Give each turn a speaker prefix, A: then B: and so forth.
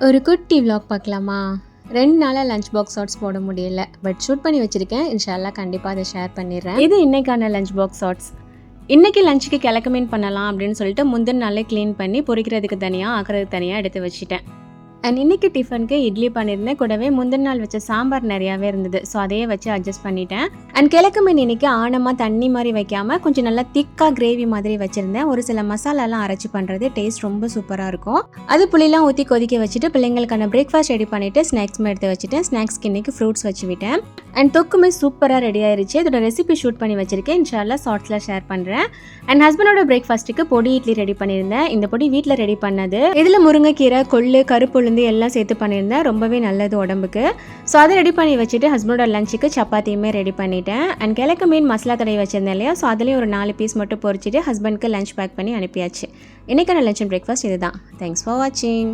A: ஒரு குட்டி விலாக் பார்க்கலாமா? 2 நாளாக லஞ்ச் பாக்ஸ் ஷார்ட்ஸ் போட முடியல. பட் ஷூட் பண்ணி வச்சுருக்கேன். இன்ஷால்லா கண்டிப்பாக அதை ஷேர் பண்ணிடுறேன். இது இன்றைக்கான லஞ்ச் பாக்ஸ் ஷார்ட்ஸ். இன்றைக்கி லஞ்சுக்கு கிழக்கு மீன் பண்ணலாம் அப்படின்னு சொல்லிட்டு முந்தின நாளே க்ளீன் பண்ணி பொரிக்கிறதுக்கு தனியாக ஆக்கிறதுக்கு தனியாக எடுத்து வச்சுட்டேன். அண்ட் இன்றைக்கி டிஃபனுக்கு இட்லி பண்ணியிருந்தேன். கூடவே முந்தின நாள் வச்ச சாம்பார் நிறையாவே இருந்தது. ஸோ அதையே வச்சு அட்ஜஸ்ட் பண்ணிட்டேன். அண்ட் கிழக்கு மீன் இன்றைக்கி ஆழமாக தண்ணி மாதிரி வைக்காமல் கொஞ்சம் நல்லா திக்காக கிரேவி மாதிரி வச்சுருந்தேன். ஒரு சில மசாலாலாம் அரைச்சி பண்ணுறது டேஸ்ட் ரொம்ப சூப்பராக இருக்கும். அது புளிலாம் ஊற்றி கொதிக்க வச்சுட்டு பிள்ளைங்களுக்கான பிரேக்ஃபாஸ்ட் ரெடி பண்ணிவிட்டு ஸ்நாக்ஸுமே எடுத்து வச்சுட்டேன். ஸ்நாக்ஸ்க்கு இன்றைக்கி ஃப்ரூட்ஸ் வச்சு விட்டேன். அண்ட் தொக்குமே சூப்பராக ரெடி ஆயிடுச்சு. இதோட ரெசிபி ஷூட் பண்ணி வச்சுருக்கேன். இன்ஷால்லா ஷார்ட்ஸில் ஷேர் பண்ணுறேன். அண்ட் ஹஸ்பண்டோட பிரேக்ஃபாஸ்ட்டுக்கு பொடி இட்லி ரெடி பண்ணியிருந்தேன். இந்த பொடி வீட்டில் ரெடி பண்ணது. இதில் முருங்கைக்கீரை, கொள்ளு, கருப்புளுந்து எல்லாம் சேர்த்து பண்ணியிருந்தேன். ரொம்பவே நல்லது உடம்புக்கு. ஸோ அதை ரெடி பண்ணி வச்சுட்டு ஹஸ்பண்டோட லஞ்சுக்கு சப்பாத்தியுமே ரெடி பண்ணிட்டேன். அண்ட் கிழக்கு மீன் மசாலா தடவை வச்சிருந்தேன் இல்லையா? ஸோ அதுலேயும் ஒரு 4 பீஸ் மட்டும் பொரிச்சிட்டு ஹஸ்பண்டுக்கு லஞ்ச் பேக் பண்ணி அனுப்பியாச்சு. இன்றைக்கான லஞ்ச் அண்ட் பிரேக்ஃபாஸ்ட் இதுதான். தேங்க்ஸ் ஃபார் வாட்சிங்.